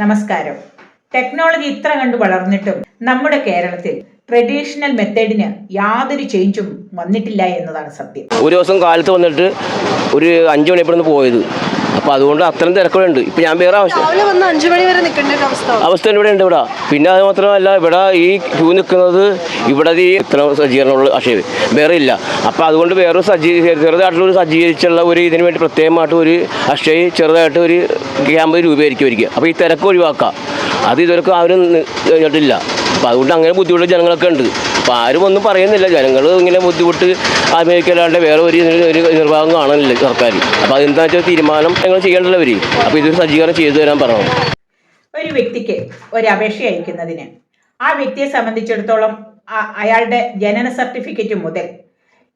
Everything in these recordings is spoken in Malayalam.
നമസ്കാരം. ടെക്നോളജി ഇത്ര കണ്ടു വളർന്നിട്ടും നമ്മുടെ കേരളത്തിൽ ട്രഡീഷണൽ മെത്തേഡിന് യാതൊരു ചേഞ്ചും വന്നിട്ടില്ല എന്നതാണ് സത്യം. ഒരു ദിവസം കാലത്ത് വന്നിട്ട് ഒരു 5 മണിയപ്പോഴാണ് പോയത്. അപ്പോൾ അതുകൊണ്ട് അത്രയും തിരക്കുകളുണ്ട്. ഇപ്പം ഞാൻ വേറെ അവസ്ഥ ഇവിടെ ഉണ്ട് ഇവിടെ. പിന്നെ അത് മാത്രമല്ല, ഇവിടെ ഈ ക്യൂ നിൽക്കുന്നത് ഇവിടെ ഈ ഇത്ര സജ്ജീകരണമുള്ള അക്ഷയ വേറെ ഇല്ല. അപ്പോൾ അതുകൊണ്ട് വേറെ ചെറുതായിട്ടുള്ള സജ്ജീകരിച്ചുള്ള ഒരു ഇതിന് വേണ്ടി പ്രത്യേകമായിട്ട് ഒരു അക്ഷയ ചെറുതായിട്ട് ഒരു ക്യാമ്പ് രൂപീകരിക്കുക. അപ്പോൾ ഈ തിരക്ക് ഒഴിവാക്കാം. അത് ഇതുവരെ ആരും കഴിഞ്ഞിട്ടില്ല. അപ്പോൾ അതുകൊണ്ട് അങ്ങനെ ബുദ്ധിമുട്ടുള്ള ജനങ്ങളൊക്കെ ഉണ്ട്. അപ്പോൾ ആരും ഒന്നും പറയുന്നില്ല. ജനങ്ങൾ ഇങ്ങനെ ബുദ്ധിമുട്ട് അനുഭവിക്കലാണ്ട് വേറെ ഒരു നിർവാഹം കാണാനില്ല സർക്കാർ. അപ്പോൾ അതെന്താ വെച്ചാൽ തീരുമാനം ഞങ്ങൾ ചെയ്യേണ്ടവർ. അപ്പോൾ ഇതൊരു സജ്ജീകരണം ചെയ്തു തരാൻ പറഞ്ഞു. ഒരു വ്യക്തിക്ക് ഒരു അപേക്ഷ അയക്കുന്നതിന് ആ വ്യക്തിയെ സംബന്ധിച്ചിടത്തോളം അയാളുടെ ജനന സർട്ടിഫിക്കറ്റ് മുതൽ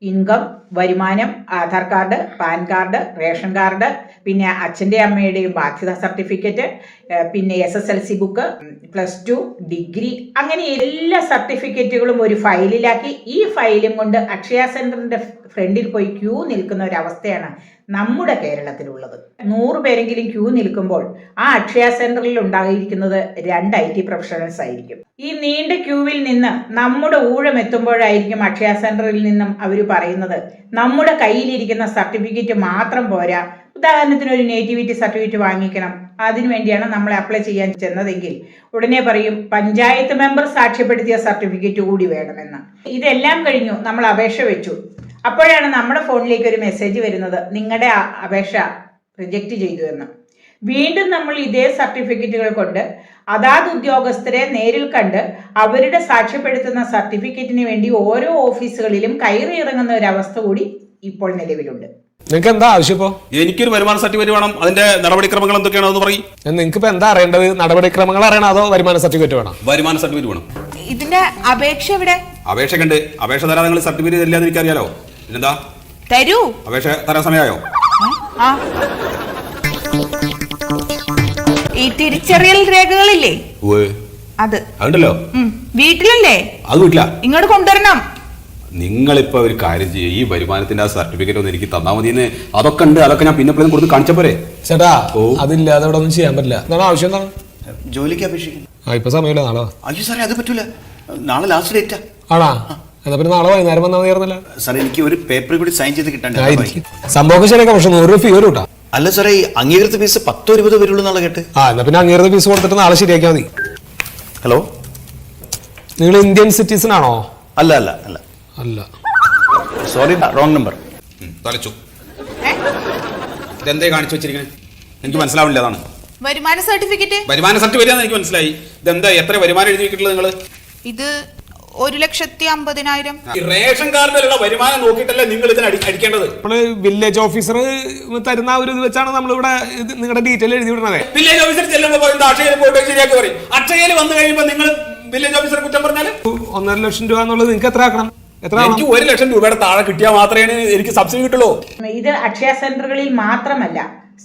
ഇൻകം, വരുമാനം, Aadhaar card, pan card, ration card, പിന്നെ അച്ഛൻ്റെ അമ്മയുടെയും ബാധ്യത സർട്ടിഫിക്കറ്റ്, പിന്നെ SSLC ബുക്ക്, +2, ഡിഗ്രി, അങ്ങനെ എല്ലാ സർട്ടിഫിക്കറ്റുകളും ഒരു ഫയലിലാക്കി ഈ ഫയലും കൊണ്ട് അക്ഷയ സെന്ററിന്റെ ഫ്രണ്ടിൽ പോയി ക്യൂ നിൽക്കുന്ന ഒരവസ്ഥയാണ് നമ്മുടെ കേരളത്തിലുള്ളത്. 100 പേരെങ്കിലും ക്യൂ നിൽക്കുമ്പോൾ ആ അക്ഷയ സെന്ററിൽ ഉണ്ടായിരിക്കുന്നത് 2 IT പ്രൊഫഷണൽസ് ആയിരിക്കും. ഈ നീണ്ട ക്യൂവിൽ നിന്ന് നമ്മുടെ ഊഴം എത്തുമ്പോഴായിരിക്കും അക്ഷയ സെന്ററിൽ നിന്നും അവർ പറയുന്നത് നമ്മുടെ കയ്യിലിരിക്കുന്ന സർട്ടിഫിക്കറ്റ് മാത്രം പോരാ, ഉദാഹരണത്തിന് ഒരു നേറ്റിവിറ്റി സർട്ടിഫിക്കറ്റ് വാങ്ങിക്കണം, അതിനുവേണ്ടിയാണ് നമ്മളെ അപ്ലൈ ചെയ്യാൻ ചെന്നതെങ്കിൽ ഉടനെ പറയും പഞ്ചായത്ത് മെമ്പർ സാക്ഷ്യപ്പെടുത്തിയ സർട്ടിഫിക്കറ്റ് കൂടി വേണമെന്ന്. ഇതെല്ലാം കഴിഞ്ഞു, നമ്മൾ അപേക്ഷ വെച്ചു. അപ്പോഴാണ് നമ്മുടെ ഫോണിലേക്ക് ഒരു മെസ്സേജ് വരുന്നത്, നിങ്ങളുടെ അപേക്ഷ റിജക്റ്റ് ചെയ്തു എന്ന്. വീണ്ടും നമ്മൾ ഇതേ സർട്ടിഫിക്കറ്റുകൾ കൊണ്ട് അതാത് ഉദ്യോഗസ്ഥരെ നേരിൽ കണ്ട് അവരുടെ സാക്ഷ്യപ്പെടുത്തുന്ന സർട്ടിഫിക്കറ്റിന് വേണ്ടി ഓരോ ഓഫീസുകളിലും കയറി ഇറങ്ങുന്ന ഒരു അവസ്ഥ കൂടി ഇപ്പോൾ നിലവിലുണ്ട്. നിങ്ങൾക്ക് എന്താ ആവശ്യം? ഇപ്പോ എനിക്കൊരു വരുമാന സർട്ടിഫിക്കറ്റ് വേണം. അതിന്റെ നടപടിക്രമങ്ങൾ എന്തൊക്കെയാണെന്ന് പറയും. നിങ്ങൾക്ക് ഇപ്പൊ എന്താ അറിയേണ്ടത്? നടപടിക്രമങ്ങൾ അറിയണോ അതോ വരുമാന സർട്ടിഫിക്കറ്റ് വേണം? വരുമാന സർട്ടിഫിക്കറ്റ് വേണം. ഇതിന്റെ അപേക്ഷ എവിടെ? അപേക്ഷ കണ്ട് അപേക്ഷ തരാൻ നിങ്ങൾ സർട്ടിഫിക്കറ്റ് തരില്ലാന്ന് എനിക്കറിയാലോ. പിന്നെന്താ തരൂ. അപേക്ഷ തരാൻ സമയമായോ? ഈ തിരിച്ചറിയൽ രേഖകളില്ലേ, അത് അതുണ്ടല്ലോ. വീട്ടിലല്ലേ? അത് വീട്ടില. ഇങ്ങോട്ട് കൊണ്ടുവരണം. നിങ്ങളിപ്പോ ഒരു കാര്യം ചെയ്യും, ഈ വരുമാനത്തിന്റെ ആ സർട്ടിഫിക്കറ്റ് ഒന്ന് എനിക്ക് തന്നാ മതിയെന്ന്. അതൊക്കെ ഉണ്ട്, അതൊക്കെ ഞാൻ പിന്നെ കൊടുത്ത് കാണിച്ച പോരെ. ചേട്ടാ അതില്ലാതെ ഇവിടെ ഒന്നും ചെയ്യാൻ പറ്റില്ല. എന്താണ് ആവശ്യം? എന്താണ്? ജോലിക്ക് അപേക്ഷിക്കും. ഇപ്പൊ സമയമില്ല, നാളെ. അയ്യോ സാറേ, അത് പറ്റൂല. നാളെ ലാസ്റ്റ് ഡേറ്റാ. ആണാ? എന്നാ പിന്നെ നാളെ വൈകുന്നേരം വന്നാൽ മതിയായിരുന്നല്ല. സാറേ എനിക്ക് ഒരു പേപ്പർ കൂടി സൈൻ ചെയ്ത് കിട്ടണ്ടേ? സംഭവം ശരിയൊക്കെ, പക്ഷെ 100 രൂപ ഫീ വരും കേട്ടോ. അല്ല സാറേ, ഈ അംഗീകൃത ഫീസ് 10-20 വരുള്ളൂ എന്നുള്ള കേട്ട്. എന്നാ പിന്നെ അംഗീകൃത ഫീസ് കൊടുത്തിട്ട് നാളെ ശരിയാക്കിയാൽ മതി. ഹലോ, നിങ്ങൾ ഇന്ത്യൻ സിറ്റിസൺ ആണോ? അല്ല അല്ല അല്ല അല്ല, സോറി, റോങ് നമ്പർ. തലച്ചു. ഇതെന്തേ കാണിച്ചു വെച്ചിരിക്കണേ? എനിക്ക് മനസ്സിലാവില്ല. അതാണ് വരുമാന സർട്ടിഫിക്കറ്റ്. വരുമാന സർട്ടിഫിക്കറ്റ് എനിക്ക് മനസ്സിലായി. ഇതെന്താ, എത്ര വരുമാനം എഴുതി വെക്കിട്ടുള്ളത് നിങ്ങൾ? ഇത് 1,50,000. റേഷൻ കാർഡിലുള്ള വരുമാനം നോക്കിയിട്ടല്ലേ നിങ്ങൾ ഇതിന് അടിക്കേണ്ടത്. നമ്മള് വില്ലേജ് ഓഫീസർ തരുന്ന ഒരു ഇത് വെച്ചാണ് നമ്മളിവിടെ നിങ്ങളുടെ ഡീറ്റെയിൽ എഴുതി വിടണത്. വില്ലേജ് ഓഫീസർ ചെല്ലുമ്പോൾ അക്ഷയയിൽ പോയിട്ട് ശരിയാക്കി പറയും. അക്ഷയയിൽ വന്നു കഴിയുമ്പോൾ നിങ്ങൾ വില്ലേജ് ഓഫീസറെ കുറ്റം പറഞ്ഞാൽ 1.5 ലക്ഷം രൂപ എന്നുള്ളത് നിങ്ങൾക്ക് എത്ര ആക്കണം? എനിക്ക് 1 ലക്ഷം രൂപയുടെ താഴെ കിട്ടിയാൽ മാത്രമേ എനിക്ക് സബ്സിഡി കിട്ടുള്ളൂ. ഇത് അക്ഷയ സെന്ററുകളിൽ മാത്രമല്ല,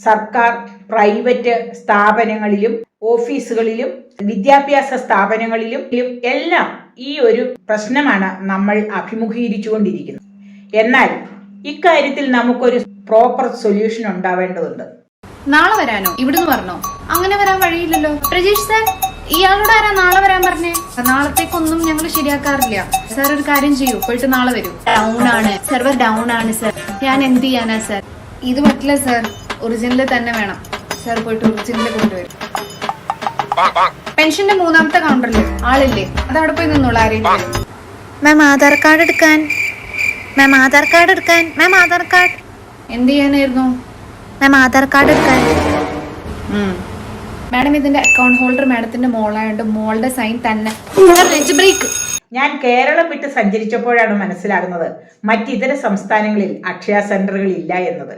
സർക്കാർ, പ്രൈവറ്റ് സ്ഥാപനങ്ങളിലും ഓഫീസുകളിലും വിദ്യാഭ്യാസ സ്ഥാപനങ്ങളിലും എല്ലാം ഈ ഒരു പ്രശ്നമാണ് നമ്മൾ അഭിമുഖീകരിച്ചുകൊണ്ടിരിക്കുന്നത്. എന്നാൽ ഇക്കാര്യത്തിൽ നമുക്കൊരു പ്രോപ്പർ സൊല്യൂഷൻ ഉണ്ടാവേണ്ടതുണ്ട്. നാളെ വരാനോ? ഇവിടുന്ന് പറഞ്ഞോ? അങ്ങനെ വരാൻ വഴിയില്ലല്ലോ. പ്രജീഷ് സാർ, ഇയാളോട് ആരാ നാളെ വരാൻ പറഞ്ഞേ? നാളത്തേക്കൊന്നും ഞങ്ങൾ ശരിയാക്കാറില്ല. സാർ ഒരു കാര്യം ചെയ്യൂ, പോയിട്ട് നാളെ വരൂ. ഡൗൺ ആണ്, സെർവർ ഡൗൺ ആണ് സാർ. ഞാൻ എന്ത് ചെയ്യാനാ സാർ? ഇത് പറ്റില്ല സാർ, ഒറിജിനൽ തന്നെ വേണം. സാർ പോയിട്ട് ഒറിജിനൽ കൊണ്ടുവരും. പെൻഷന്റെ 3ാമത്തെ കൗണ്ടറിൽ ആളില്ലേ? അത് അവിടെ പോയി നിന്നോളൂ. ആരെങ്കിലും മാം ആധാർ കാർഡ് എടുക്കാൻ. മാം ആധാർ കാർഡ് എടുക്കാൻ. മാം ആധാർ കാർഡ് എന്ത് ചെയ്യാനായിരുന്നു? മാം ആധാർ കാർഡ് എടുക്കാൻ. മാഡം ഇതിന്റെ അക്കൗണ്ട് ഹോൾഡർ മാഡത്തിന്റെ മോളായോണ്ട് മോളുടെ സൈൻ തന്നെ. ബ്രേക്ക്. ഞാൻ കേരളം വിട്ട് സഞ്ചരിച്ചപ്പോഴാണ് മനസ്സിലാകുന്നത് മറ്റിതര സംസ്ഥാനങ്ങളിൽ അക്ഷയ സെന്ററുകൾ ഇല്ല എന്നത്.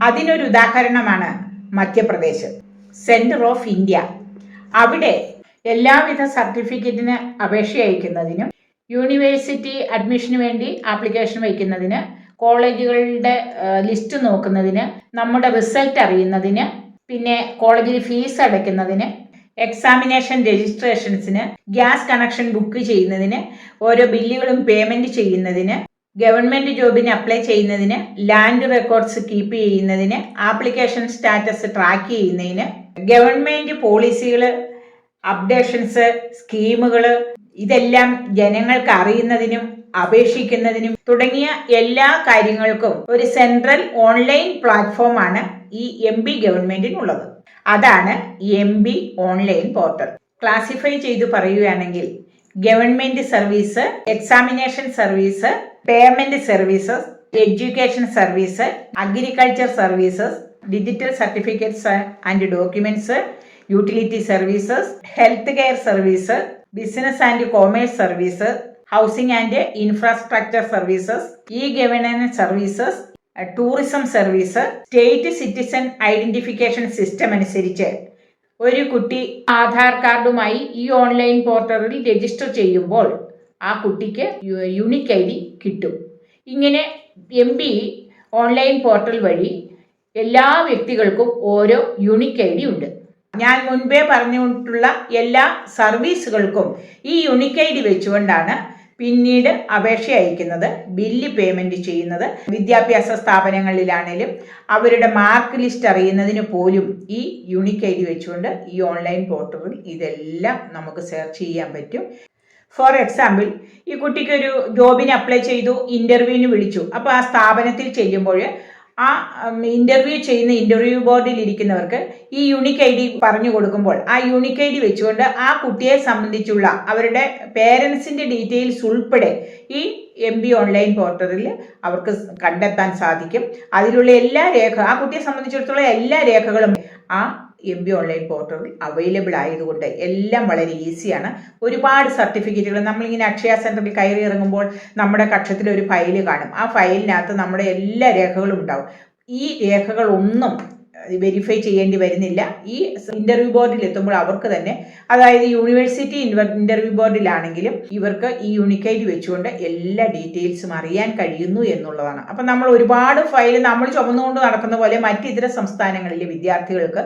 അതിനൊരു ഉദാഹരണമാണ് മധ്യപ്രദേശ്, സെന്റർ ഓഫ് ഇന്ത്യ. അവിടെ എല്ലാവിധ സർട്ടിഫിക്കറ്റിന് അപേക്ഷ അയക്കുന്നതിനും യൂണിവേഴ്സിറ്റി അഡ്മിഷന് വേണ്ടി ആപ്ലിക്കേഷൻ വയ്ക്കുന്നതിന്, കോളേജുകളുടെ ലിസ്റ്റ് നോക്കുന്നതിന്, നമ്മുടെ റിസൾട്ട് അറിയുന്നതിന്, പിന്നെ കോളേജിൽ ഫീസ് അടയ്ക്കുന്നതിന്, എക്സാമിനേഷൻ രജിസ്ട്രേഷൻസിന്, ഗ്യാസ് കണക്ഷൻ ബുക്ക് ചെയ്യുന്നതിന്, ഓരോ ബില്ലുകളും പേയ്മെന്റ് ചെയ്യുന്നതിന്, ഗവൺമെന്റ് ജോബിന് അപ്ലൈ ചെയ്യുന്നതിന്, ലാൻഡ് റെക്കോർഡ്സ് കീപ്പ് ചെയ്യുന്നതിന്, ആപ്ലിക്കേഷൻ സ്റ്റാറ്റസ് ട്രാക്ക് ചെയ്യുന്നതിന്, ഗവൺമെന്റ് പോളിസികൾ, അപ്ഡേഷൻസ്, സ്കീമുകൾ ഇതെല്ലാം ജനങ്ങൾക്ക് അറിയുന്നതിനും അപേക്ഷിക്കുന്നതിനും തുടങ്ങിയ എല്ലാ കാര്യങ്ങൾക്കും ഒരു സെൻട്രൽ ഓൺലൈൻ പ്ലാറ്റ്ഫോമാണ് ഈ MB ഗവൺമെന്റിനുള്ളത്. അതാണ് MB ഓൺലൈൻ പോർട്ടൽ. ക്ലാസിഫൈ ചെയ്തു പറയുകയാണെങ്കിൽ government service, examination service, payment services, education service, agriculture services, digital certificates and documents, utility services, health care service, business and commerce service, housing and infrastructure services, governance services, tourism service, state citizen identification system അനുസരിച്ച് ഒരു കുട്ടി ആധാർ കാർഡുമായി ഈ ഓൺലൈൻ പോർട്ടലിൽ രജിസ്റ്റർ ചെയ്യുമ്പോൾ ആ കുട്ടിക്ക് യൂണിക് ID കിട്ടും. ഇങ്ങനെ MB ഓൺലൈൻ പോർട്ടൽ വഴി എല്ലാ വ്യക്തികൾക്കും ഓരോ യൂണിക് ID ഉണ്ട്. ഞാൻ മുൻപേ പറഞ്ഞിട്ടുള്ള എല്ലാ സർവീസുകൾക്കും ഈ യൂണിക് ID വെച്ചുകൊണ്ടാണ് പിന്നീട് അപേക്ഷ അയക്കുന്നത്, ബില്ല് പേയ്മെന്റ് ചെയ്യുന്നത്. വിദ്യാഭ്യാസ സ്ഥാപനങ്ങളിലാണേലും അവരുടെ മാർക്ക് ലിസ്റ്റ് അറിയുന്നതിന് പോലും ഈ യൂണിക് ID വെച്ചുകൊണ്ട് ഈ ഓൺലൈൻ പോർട്ടലിൽ ഇതെല്ലാം നമുക്ക് സെർച്ച് ചെയ്യാൻ പറ്റും. ഫോർ എക്സാമ്പിൾ, ഈ കുട്ടിക്കൊരു ജോബിന് അപ്ലൈ ചെയ്തു, ഇന്റർവ്യൂവിന് വിളിച്ചു. അപ്പോൾ ആ സ്ഥാപനത്തിൽ ചെല്ലുമ്പോൾ ആ ഇന്റർവ്യൂ ചെയ്യുന്ന ഇന്റർവ്യൂ ബോർഡിൽ ഇരിക്കുന്നവർക്ക് ഈ യൂണിക് ID പറഞ്ഞു കൊടുക്കുമ്പോൾ ആ യൂണിക് ID വെച്ചുകൊണ്ട് ആ കുട്ടിയെ സംബന്ധിച്ചുള്ള അവരുടെ പേരൻസിന്റെ ഡീറ്റെയിൽസ് ഉൾപ്പെടെ ഈ MB ഓൺലൈൻ പോർട്ടലിൽ അവർക്ക് കണ്ടെത്താൻ സാധിക്കും. അതിലുള്ള എല്ലാ ആ കുട്ടിയെ സംബന്ധിച്ചിടത്തോളം എല്ലാ രേഖകളും ആ MB ഓൺലൈൻ പോർട്ടലിൽ അവൈലബിൾ ആയതുകൊണ്ട് എല്ലാം വളരെ ഈസിയാണ്. ഒരുപാട് സർട്ടിഫിക്കറ്റുകൾ നമ്മളിങ്ങനെ അക്ഷയ സെൻറ്ററിൽ കയറി ഇറങ്ങുമ്പോൾ നമ്മുടെ കക്ഷത്തിൽ ഒരു ഫയൽ കാണും. ആ ഫയലിനകത്ത് നമ്മുടെ എല്ലാ രേഖകളും ഉണ്ടാവും. ഈ രേഖകളൊന്നും വെരിഫൈ ചെയ്യേണ്ടി വരുന്നില്ല. ഈ ഇന്റർവ്യൂ ബോർഡിൽ എത്തുമ്പോൾ അവർക്ക് തന്നെ, അതായത് യൂണിവേഴ്സിറ്റി ഇന്റർവ്യൂ ബോർഡിലാണെങ്കിലും ഇവർക്ക് ഈ യൂണിക് ID വെച്ചുകൊണ്ട് എല്ലാ ഡീറ്റെയിൽസും അറിയാൻ കഴിയുന്നു എന്നുള്ളതാണ്. അപ്പം നമ്മൾ ഒരുപാട് ഫയൽ നമ്മൾ ചുമന്നുകൊണ്ട് നടക്കുന്ന പോലെ മറ്റിതര സംസ്ഥാനങ്ങളിലെ വിദ്യാർത്ഥികൾക്ക്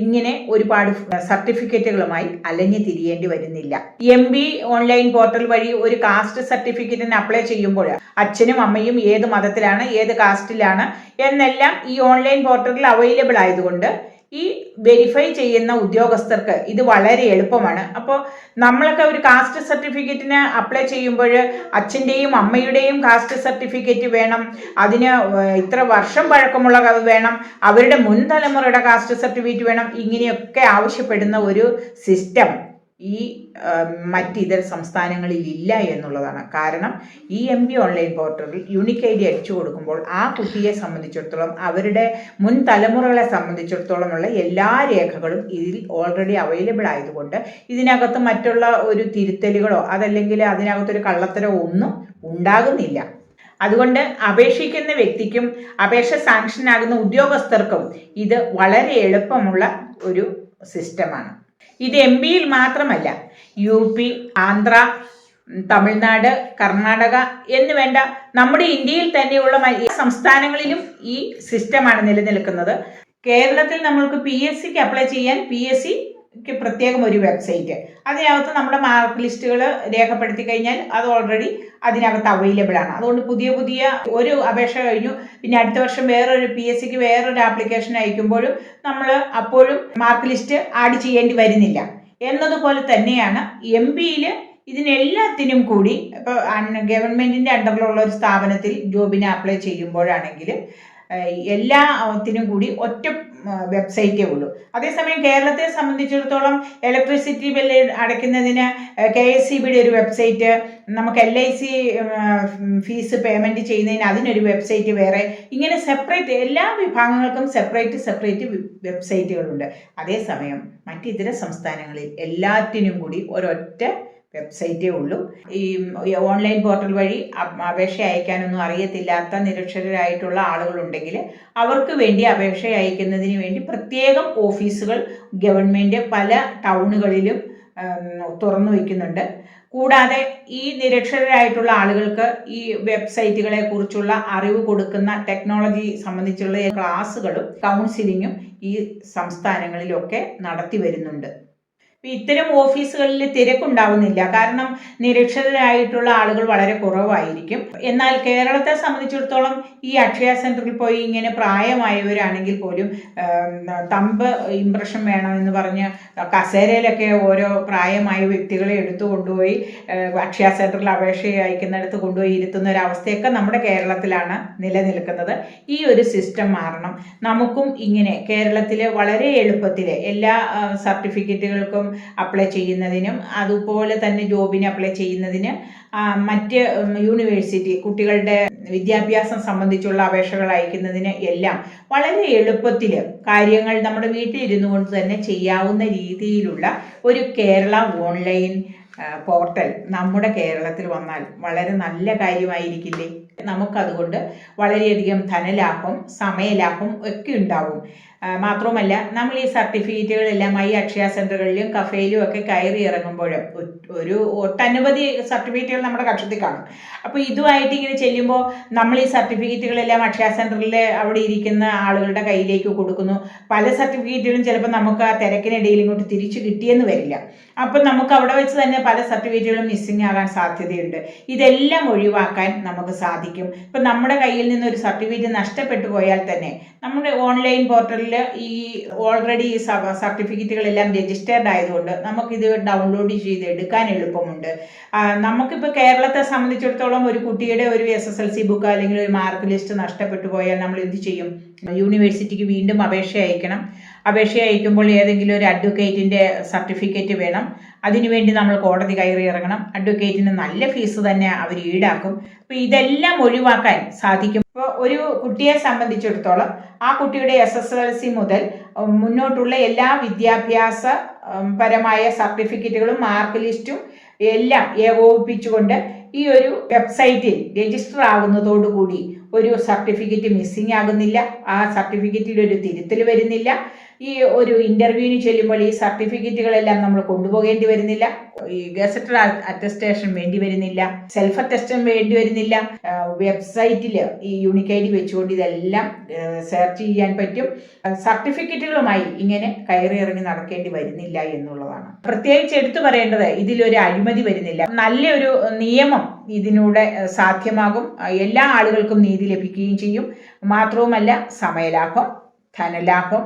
ഇങ്ങനെ ഒരുപാട് സർട്ടിഫിക്കറ്റുകളുമായി അലഞ്ഞു തിരിയേണ്ടി വരുന്നില്ല. MB ഓൺലൈൻ പോർട്ടൽ വഴി ഒരു കാസ്റ്റ് സർട്ടിഫിക്കറ്റിന് അപ്ലൈ ചെയ്യുമ്പോൾ അച്ഛനും അമ്മയും ഏത് മതത്തിലാണ്, ഏത് കാസ്റ്റിലാണ് എന്നെല്ലാം ഈ ഓൺലൈൻ പോർട്ടലിൽ അവൈലബിൾ ആയതുകൊണ്ട് ഈ വെരിഫൈ ചെയ്യുന്ന ഉദ്യോഗസ്ഥർക്ക് ഇത് വളരെ എളുപ്പമാണ്. അപ്പോൾ നമ്മളൊക്കെ ഒരു കാസ്റ്റ് സർട്ടിഫിക്കറ്റിന് അപ്ലൈ ചെയ്യുമ്പോൾ അച്ഛൻ്റെയും അമ്മയുടെയും കാസ്റ്റ് സർട്ടിഫിക്കറ്റ് വേണം, അതിന് ഇത്ര വർഷം പഴക്കമുള്ള വേണം, അവരുടെ മുൻ തലമുറയുടെ കാസ്റ്റ് സർട്ടിഫിക്കറ്റ് വേണം, ഇങ്ങനെയൊക്കെ ആവശ്യപ്പെടുന്ന ഒരു സിസ്റ്റം ഈ മറ്റിതര സംസ്ഥാനങ്ങളിൽ ഇല്ല എന്നുള്ളതാണ്. കാരണം ഈ MB ഓൺലൈൻ പോർട്ടലിൽ യൂണിക് ID അടിച്ചു കൊടുക്കുമ്പോൾ ആ കുട്ടിയെ സംബന്ധിച്ചിടത്തോളം, അവരുടെ മുൻ തലമുറകളെ സംബന്ധിച്ചിടത്തോളമുള്ള എല്ലാ രേഖകളും ഇതിൽ ഓൾറെഡി അവൈലബിൾ ആയതുകൊണ്ട് ഇതിനകത്ത് മറ്റുള്ള ഒരു തിരുത്തലുകളോ അതല്ലെങ്കിൽ അതിനകത്തൊരു കള്ളത്തരോ ഒന്നും ഉണ്ടാകുന്നില്ല. അതുകൊണ്ട് അപേക്ഷിക്കുന്ന വ്യക്തിക്കും അപേക്ഷ സാങ്ഷൻ ആകുന്ന ഉദ്യോഗസ്ഥർക്കും ഇത് വളരെ എളുപ്പമുള്ള ഒരു സിസ്റ്റമാണ്. ഇത് MBയിൽ മാത്രമല്ല, UP, ആന്ധ്ര, തമിഴ്നാട്, കർണാടക എന്ന് വേണ്ട നമ്മുടെ ഇന്ത്യയിൽ തന്നെയുള്ള സംസ്ഥാനങ്ങളിലും ഈ സിസ്റ്റമാണ് നിലനിൽക്കുന്നത്. കേരളത്തിൽ നമ്മൾക്ക് PSCക്ക് അപ്ലൈ ചെയ്യാൻ PSCക്ക് പ്രത്യേകം ഒരു വെബ്സൈറ്റ്, അതിനകത്ത് നമ്മുടെ മാർക്ക് ലിസ്റ്റുകൾ രേഖപ്പെടുത്തി കഴിഞ്ഞാൽ അത് ഓൾറെഡി അതിനകത്ത് അവൈലബിൾ ആണ്. അതുകൊണ്ട് പുതിയ ഒരു അപേക്ഷ കഴിഞ്ഞു, പിന്നെ അടുത്ത വർഷം വേറൊരു PSCക്ക് വേറൊരു ആപ്ലിക്കേഷൻ അയക്കുമ്പോഴും നമ്മൾ അപ്പോഴും മാർക്ക് ലിസ്റ്റ് ആഡ് ചെയ്യേണ്ടി വരുന്നില്ല. എന്നതുപോലെ തന്നെയാണ് MBയിൽ ഇതിനെല്ലാത്തിനും കൂടി ഇപ്പോൾ ഗവൺമെന്റിന്റെ അണ്ടറിലുള്ള ഒരു സ്ഥാപനത്തിൽ ജോബിന് അപ്ലൈ ചെയ്യുമ്പോഴാണെങ്കിൽ എല്ലാത്തിനും കൂടി ഒറ്റ വെബ്സൈറ്റേ ഉള്ളൂ. അതേസമയം കേരളത്തെ സംബന്ധിച്ചിടത്തോളം ഇലക്ട്രിസിറ്റി ബില്ല് അടയ്ക്കുന്നതിന് KSEBയുടെ ഒരു വെബ്സൈറ്റ്, നമുക്ക് LIC ഫീസ് പേയ്മെൻറ്റ് ചെയ്യുന്നതിന് അതിനൊരു വെബ്സൈറ്റ് വേറെ, ഇങ്ങനെ സെപ്പറേറ്റ് എല്ലാ വിഭാഗങ്ങൾക്കും സെപ്പറേറ്റ് വെബ്സൈറ്റുകളുണ്ട്. അതേസമയം മറ്റിതര സംസ്ഥാനങ്ങളിൽ എല്ലാത്തിനും കൂടി ഒരൊറ്റ വെബ്സൈറ്റേ ഉള്ളൂ. ഈ ഓൺലൈൻ പോർട്ടൽ വഴി അപേക്ഷ അയക്കാനൊന്നും അറിയത്തില്ലാത്ത നിരക്ഷരരായിട്ടുള്ള ആളുകളുണ്ടെങ്കിൽ അവർക്ക് വേണ്ടി അപേക്ഷ അയക്കുന്നതിന് വേണ്ടി പ്രത്യേകം ഓഫീസുകൾ ഗവൺമെൻറ് പല ടൗണുകളിലും തുറന്നു വയ്ക്കുന്നുണ്ട്. കൂടാതെ ഈ നിരക്ഷരരായിട്ടുള്ള ആളുകൾക്ക് ഈ വെബ്സൈറ്റുകളെ കുറിച്ചുള്ള അറിവ് കൊടുക്കുന്ന ടെക്നോളജി സംബന്ധിച്ചുള്ള ക്ലാസ്സുകളും കൗൺസിലിങ്ങും ഈ സംസ്ഥാനങ്ങളിലൊക്കെ നടത്തി വരുന്നുണ്ട്. ഇത്തരം ഓഫീസുകളിൽ തിരക്കുണ്ടാവുന്നില്ല, കാരണം നിരക്ഷരരായിട്ടുള്ള ആളുകൾ വളരെ കുറവായിരിക്കും. എന്നാൽ കേരളത്തെ സംബന്ധിച്ചിടത്തോളം ഈ അക്ഷയ സെന്ററിൽ പോയി ഇങ്ങനെ പ്രായമായവരാണെങ്കിൽ പോലും തമ്പ് ഇംപ്രഷൻ വേണമെന്ന് പറഞ്ഞ് കസേരയിലൊക്കെ ഓരോ പ്രായമായ വ്യക്തികളെ എടുത്തു കൊണ്ടുപോയി അക്ഷയ സെന്ററിൽ അപേക്ഷ അയക്കുന്നിടത്ത് കൊണ്ടുപോയി ഇരുത്തുന്ന ഒരവസ്ഥയൊക്കെ നമ്മുടെ കേരളത്തിലാണ് നിലനിൽക്കുന്നത്. ഈ ഒരു സിസ്റ്റം മാറണം. നമുക്കും ഇങ്ങനെ കേരളത്തിൽ വളരെ എളുപ്പത്തിൽ എല്ലാ സർട്ടിഫിക്കറ്റുകൾക്കും അപ്ലൈ ചെയ്യുന്നതിനും അതുപോലെ തന്നെ ജോബിന് അപ്ലൈ ചെയ്യുന്നതിന് മറ്റ് യൂണിവേഴ്സിറ്റി കുട്ടികളുടെ വിദ്യാഭ്യാസം സംബന്ധിച്ചുള്ള അപേക്ഷകൾ അയക്കുന്നതിന് എല്ലാം വളരെ എളുപ്പത്തിൽ കാര്യങ്ങൾ നമ്മുടെ വീട്ടിലിരുന്നു കൊണ്ട് തന്നെ ചെയ്യാവുന്ന രീതിയിലുള്ള ഒരു കേരള ഓൺലൈൻ പോർട്ടൽ നമ്മുടെ കേരളത്തിൽ വന്നാൽ വളരെ നല്ല കാര്യമായിരിക്കില്ലേ? നമുക്കതുകൊണ്ട് വളരെയധികം ധനലാഭം, സമയലാഭം ഒക്കെ ഉണ്ടാവും. മാത്രവുമല്ല, നമ്മൾ ഈ സർട്ടിഫിക്കറ്റുകളെല്ലാം ഈ അക്ഷയ സെൻ്ററുകളിലും കഫേയിലും ഒക്കെ കയറി ഇറങ്ങുമ്പോൾ ഒരു ഒട്ടനവധി സർട്ടിഫിക്കറ്റുകൾ നമ്മുടെ കക്ഷത്തിൽ കാണും. അപ്പോൾ ഇതുമായിട്ട് ഇങ്ങനെ ചെല്ലുമ്പോൾ നമ്മൾ ഈ സർട്ടിഫിക്കറ്റുകളെല്ലാം അക്ഷയ സെൻ്ററിൽ അവിടെ ഇരിക്കുന്ന ആളുകളുടെ കയ്യിലേക്ക് കൊടുക്കുന്നു. പല സർട്ടിഫിക്കറ്റുകളും ചിലപ്പോൾ നമുക്ക് ആ തിരക്കിനിടയിൽ ഇങ്ങോട്ട് തിരിച്ചു കിട്ടിയെന്ന് വരില്ല. അപ്പം നമുക്ക് അവിടെ വെച്ച് തന്നെ പല സർട്ടിഫിക്കറ്റുകളും മിസ്സിങ് ആകാൻ സാധ്യതയുണ്ട്. ഇതെല്ലാം ഒഴിവാക്കാൻ നമുക്ക് സാധിക്കും. ഇപ്പം നമ്മുടെ കയ്യിൽ നിന്ന് ഒരു സർട്ടിഫിക്കറ്റ് നഷ്ടപ്പെട്ടു പോയാൽ തന്നെ നമ്മുടെ ഓൺലൈൻ പോർട്ടലിൽ ഈ ഓൾറെഡി ഈ സർട്ടിഫിക്കറ്റുകളെല്ലാം രജിസ്റ്റേർഡ് ആയതുകൊണ്ട് നമുക്കിത് ഡൗൺലോഡ് ചെയ്ത് എടുക്കാൻ എളുപ്പമുണ്ട്. നമുക്കിപ്പോൾ കേരളത്തെ സംബന്ധിച്ചിടത്തോളം ഒരു കുട്ടിയുടെ ഒരു SSLC ബുക്ക് അല്ലെങ്കിൽ ഒരു മാർക്ക് ലിസ്റ്റ് നഷ്ടപ്പെട്ടു പോയാൽ നമ്മൾ എന്ത് ചെയ്യും? യൂണിവേഴ്സിറ്റിക്ക് വീണ്ടും അപേക്ഷ അയക്കണം. അപേക്ഷ അയക്കുമ്പോൾ ഏതെങ്കിലും ഒരു അഡ്വക്കേറ്റിൻ്റെ സർട്ടിഫിക്കറ്റ് വേണം. അതിനുവേണ്ടി നമ്മൾ കോടതി കയറി ഇറങ്ങണം. അഡ്വക്കേറ്റിന് നല്ല ഫീസ് തന്നെ അവർ ഈടാക്കും. അപ്പോൾ ഇതെല്ലാം ഒഴിവാക്കാൻ സാധിക്കും. ഇപ്പോൾ ഒരു കുട്ടിയെ സംബന്ധിച്ചിടത്തോളം ആ കുട്ടിയുടെ SSLC മുതൽ മുന്നോട്ടുള്ള എല്ലാ വിദ്യാഭ്യാസ പരമായ സർട്ടിഫിക്കറ്റുകളും മാർക്ക് ലിസ്റ്റും എല്ലാം ഏകോപിപ്പിച്ചുകൊണ്ട് ഈ ഒരു വെബ്സൈറ്റിൽ രജിസ്റ്റർ ആകുന്നതോടുകൂടി ഒരു സർട്ടിഫിക്കറ്റ് മിസ്സിങ് ആകുന്നില്ല, ആ സർട്ടിഫിക്കറ്റിൽ ഒരു തിരുത്തൽ വരുന്നില്ല. ഈ ഒരു ഇൻ്റർവ്യൂവിന് ചെല്ലുമ്പോൾ ഈ സർട്ടിഫിക്കറ്റുകളെല്ലാം നമ്മൾ കൊണ്ടുപോകേണ്ടി വരുന്നില്ല, ഈ ഗസറ്റഡ് അറ്റസ്റ്റേഷൻ വേണ്ടി വരുന്നില്ല, സെൽഫ് അറ്റസ്റ്റേഷൻ വേണ്ടി വരുന്നില്ല. വെബ്സൈറ്റിൽ ഈ യൂണിക് ID വെച്ചുകൊണ്ട് ഇതെല്ലാം സെർച്ച് ചെയ്യാൻ പറ്റും. സർട്ടിഫിക്കറ്റുകളുമായി ഇങ്ങനെ കയറി ഇറങ്ങി നടക്കേണ്ടി വരുന്നില്ല എന്നുള്ളതാണ്. പ്രത്യേകിച്ച് എടുത്തു പറയേണ്ടത്, ഇതിലൊരു അഴിമതി വരുന്നില്ല. നല്ലൊരു നിയമം ഇതിലൂടെ സാധ്യമാകും. എല്ലാ ആളുകൾക്കും നീതി ലഭിക്കുകയും ചെയ്യും. മാത്രവുമല്ല, സമയലാഭം, ധനലാഭം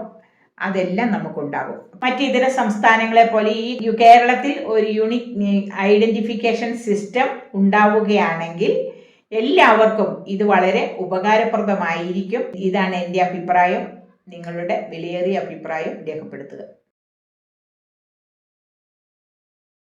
അതെല്ലാം നമുക്കുണ്ടാകും. മറ്റിതര സംസ്ഥാനങ്ങളെ പോലെ ഈ കേരളത്തിൽ ഒരു യൂണിക് ഐഡന്റിഫിക്കേഷൻ സിസ്റ്റം ഉണ്ടാവുകയാണെങ്കിൽ എല്ലാവർക്കും ഇത് വളരെ ഉപകാരപ്രദമായിരിക്കും. ഇതാണ് എൻ്റെ അഭിപ്രായം. നിങ്ങളുടെ വിലയേറിയ അഭിപ്രായം രേഖപ്പെടുത്തുക.